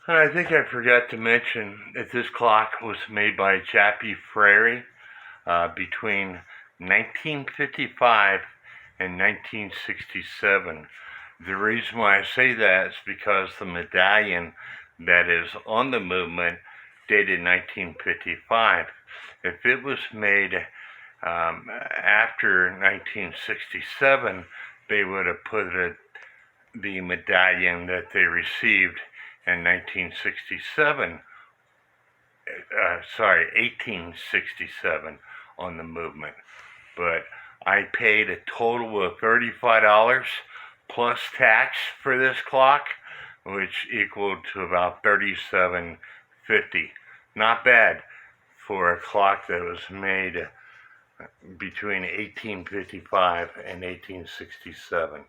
I think I forgot to mention that this clock was made by Japy Freres between 1955 and 1967. The reason why I say that is because the medallion that is on the movement dated 1955. If it was made after 1967, they would have put the medallion that they received in 1867 on the movement. But I paid a total of $35 plus tax for this clock, which equaled to about $37.50. Not bad for a clock that was made between 1855 and 1867.